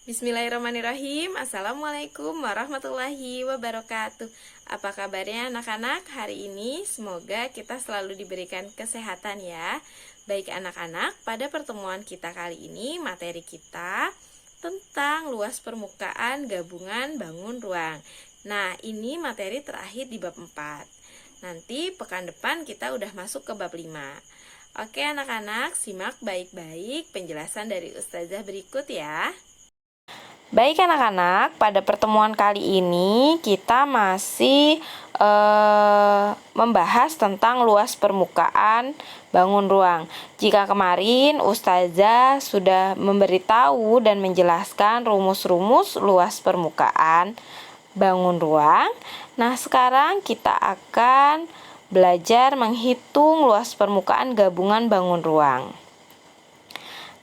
Bismillahirrahmanirrahim. Assalamualaikum warahmatullahi wabarakatuh. Apa kabarnya anak-anak hari ini? Semoga kita selalu diberikan kesehatan ya. Baik anak-anak, pada pertemuan kita kali ini materi kita tentang luas permukaan gabungan bangun ruang. Nah, ini materi terakhir di bab 4. Nanti pekan depan kita udah masuk ke bab 5. Oke anak-anak, simak baik-baik penjelasan dari Ustazah berikut ya. Baik anak-anak, pada pertemuan kali ini kita masih membahas tentang luas permukaan bangun ruang. Jika kemarin Ustazah sudah memberitahu dan menjelaskan rumus-rumus luas permukaan bangun ruang, nah sekarang kita akan belajar menghitung luas permukaan gabungan bangun ruang.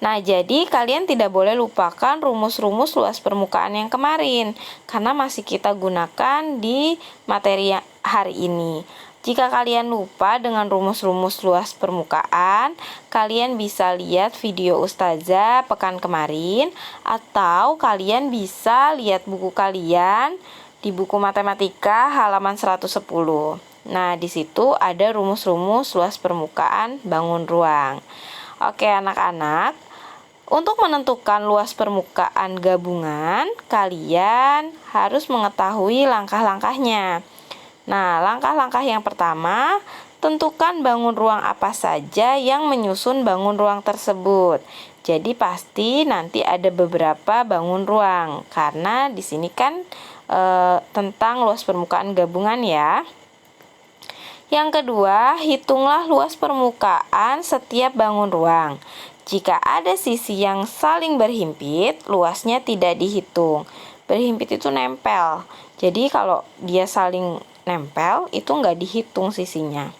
Nah, jadi kalian tidak boleh lupakan rumus-rumus luas permukaan yang kemarin, karena masih kita gunakan di materi hari ini. Jika kalian lupa dengan rumus-rumus luas permukaan, kalian bisa lihat video Ustazah pekan kemarin, atau kalian bisa lihat buku kalian di buku matematika halaman 110. Nah, di situ ada rumus-rumus luas permukaan bangun ruang. Oke, anak-anak. Untuk menentukan luas permukaan gabungan, kalian harus mengetahui langkah-langkahnya. Nah, langkah-langkah yang pertama, tentukan bangun ruang apa saja yang menyusun bangun ruang tersebut. Jadi pasti nanti ada beberapa bangun ruang, karena di sini kan tentang luas permukaan gabungan ya. Yang kedua, hitunglah luas permukaan setiap bangun ruang. Jika ada sisi yang saling berhimpit, luasnya tidak dihitung. Berhimpit itu nempel. Jadi kalau dia saling nempel, itu nggak dihitung sisinya.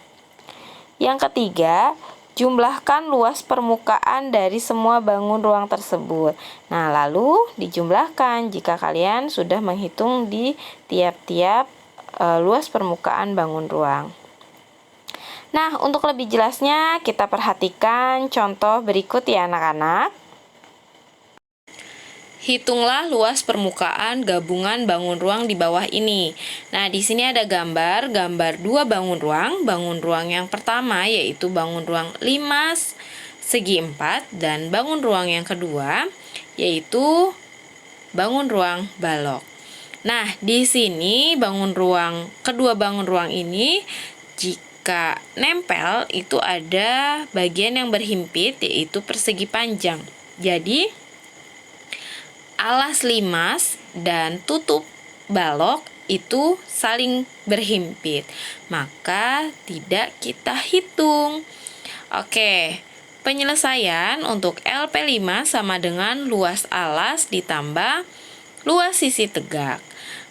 Yang ketiga, jumlahkan luas permukaan dari semua bangun ruang tersebut. Nah, lalu dijumlahkan jika kalian sudah menghitung di tiap-tiap luas permukaan bangun ruang. Nah, untuk lebih jelasnya kita perhatikan contoh berikut ya anak-anak. Hitunglah luas permukaan gabungan bangun ruang di bawah ini. Nah, di sini ada gambar dua bangun ruang. Bangun ruang yang pertama yaitu bangun ruang 5 segi 4 dan bangun ruang yang kedua yaitu bangun ruang balok. Nah, di sini kedua bangun ruang ini jika nempel itu ada bagian yang berhimpit yaitu persegi panjang. Jadi alas limas dan tutup balok itu saling berhimpit. Maka tidak kita hitung. Oke, penyelesaian untuk LP5 sama dengan luas alas ditambah luas sisi tegak.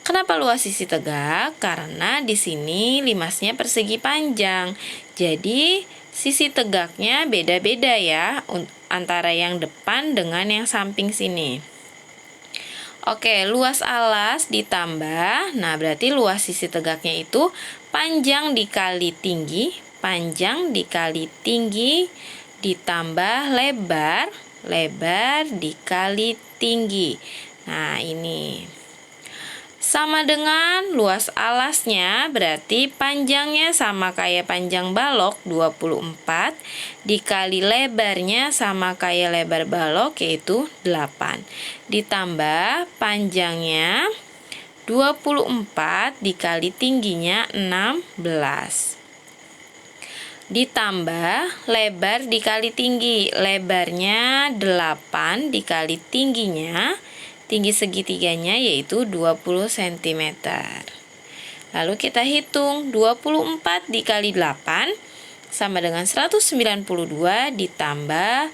Kenapa luas sisi tegak? Karena di sini limasnya persegi panjang. Jadi sisi tegaknya beda-beda ya antara yang depan dengan yang samping sini. Oke, luas alas ditambah. Nah, berarti luas sisi tegaknya itu panjang dikali tinggi, ditambah lebar dikali tinggi. Nah, ini sama dengan luas alasnya, berarti panjangnya sama kayak panjang balok 24 dikali lebarnya sama kayak lebar balok yaitu 8. Ditambah panjangnya 24 dikali tingginya 16. Ditambah lebar dikali tinggi, lebarnya 8 dikali tingginya, tinggi segitiganya yaitu 20 cm. Lalu kita hitung 24 dikali 8 sama dengan 192 ditambah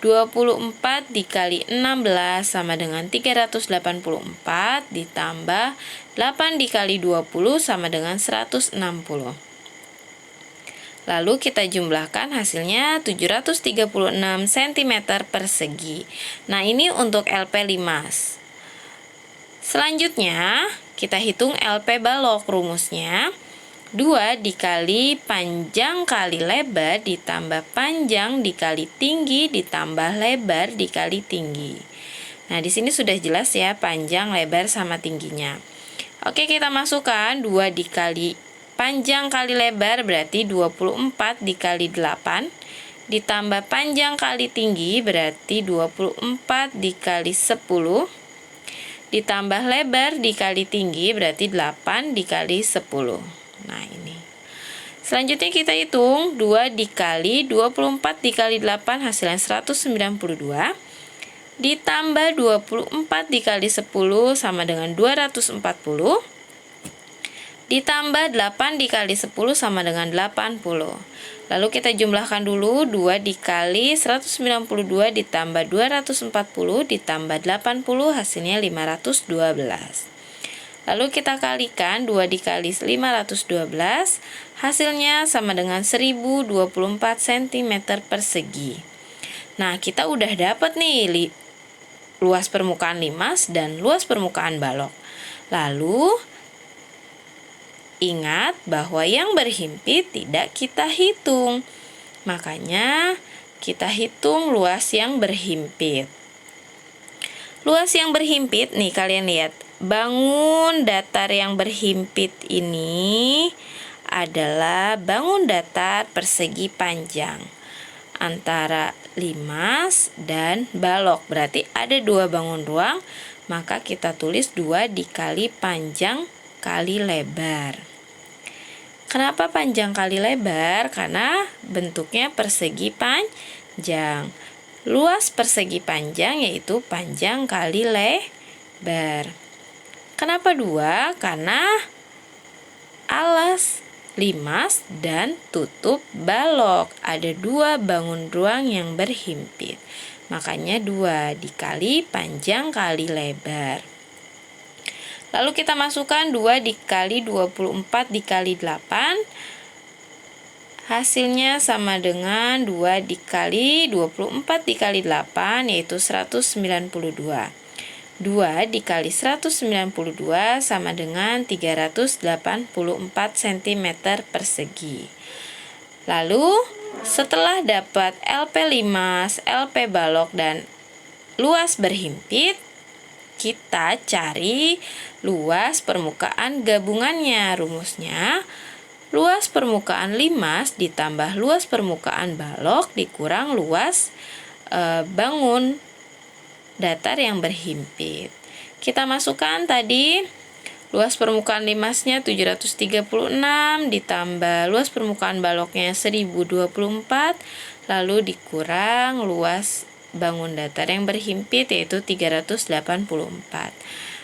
24 dikali 16 sama dengan 384 ditambah 8 dikali 20 sama dengan 160. Lalu kita jumlahkan hasilnya 736 cm persegi. Nah, ini untuk LP5. Selanjutnya, kita hitung LP balok. Rumusnya 2 dikali panjang kali lebar ditambah panjang dikali tinggi ditambah lebar dikali tinggi. Nah, di sini sudah jelas ya panjang, lebar, sama tingginya. Oke, kita masukkan 2 dikali panjang kali lebar berarti 24 dikali 8. Ditambah panjang kali tinggi berarti 24 dikali 10. Ditambah lebar dikali tinggi berarti 8 dikali 10. Nah, ini. Selanjutnya kita hitung 2 dikali 24 dikali 8 hasilnya 192. Ditambah 24 dikali 10 sama dengan 240. Ditambah 8 dikali 10 sama dengan 80. Lalu kita jumlahkan dulu 2 dikali 192 ditambah 240 ditambah 80 hasilnya 512. Lalu kita kalikan 2 dikali 512 hasilnya sama dengan 1024 cm persegi. Nah, kita udah dapat nih luas permukaan limas dan luas permukaan balok. Lalu ingat bahwa yang berhimpit tidak kita hitung. Makanya kita hitung luas yang berhimpit. Luas yang berhimpit nih, kalian lihat. Bangun datar yang berhimpit ini adalah bangun datar persegi panjang antara limas dan balok. Berarti ada 2 bangun ruang, maka kita tulis 2 dikali panjang kali lebar. Kenapa panjang kali lebar? Karena bentuknya persegi panjang. Luas persegi panjang yaitu panjang kali lebar. Kenapa 2? Karena alas limas dan tutup balok. Ada 2 bangun ruang yang berhimpit. Makanya 2 dikali panjang kali lebar. Lalu kita masukkan 2 dikali 24 dikali 8. Hasilnya sama dengan 2 dikali 24 dikali 8 yaitu 192. 2 dikali 192 sama dengan 384 cm persegi. Lalu setelah dapat LP limas, LP balok, dan luas berhimpit, kita cari luas permukaan gabungannya. Rumusnya, luas permukaan limas ditambah luas permukaan balok dikurang luas bangun datar yang berhimpit. Kita masukkan tadi luas permukaan limasnya 736 ditambah luas permukaan baloknya 1024 lalu dikurang luas bangun datar yang berhimpit yaitu 384.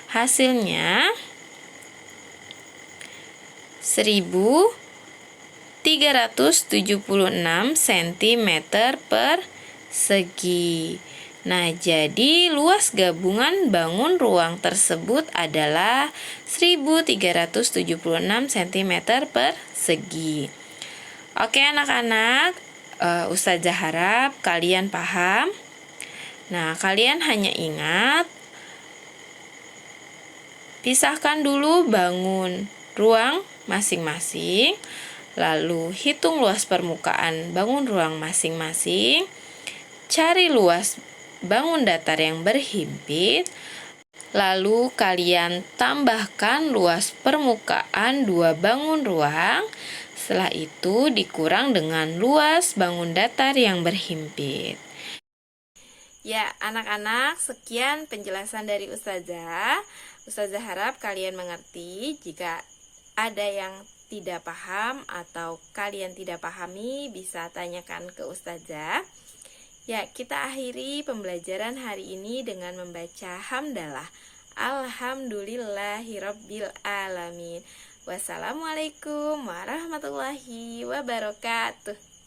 Hasilnya 1376 cm persegi. Nah, jadi luas gabungan bangun ruang tersebut adalah 1376 cm persegi. Oke anak-anak, Ustazah harap kalian paham. Nah, kalian hanya ingat pisahkan dulu bangun ruang masing-masing, lalu hitung luas permukaan bangun ruang masing-masing, cari luas bangun datar yang berhimpit, lalu kalian tambahkan luas permukaan 2 bangun ruang, setelah itu dikurang dengan luas bangun datar yang berhimpit. Ya, anak-anak, sekian penjelasan dari Ustazah. Ustazah harap kalian mengerti. Jika ada yang tidak paham atau kalian tidak pahami, bisa tanyakan ke Ustazah. Ya, kita akhiri pembelajaran hari ini dengan membaca hamdalah. Alhamdulillahirabbil alamin. Wassalamualaikum warahmatullahi wabarakatuh.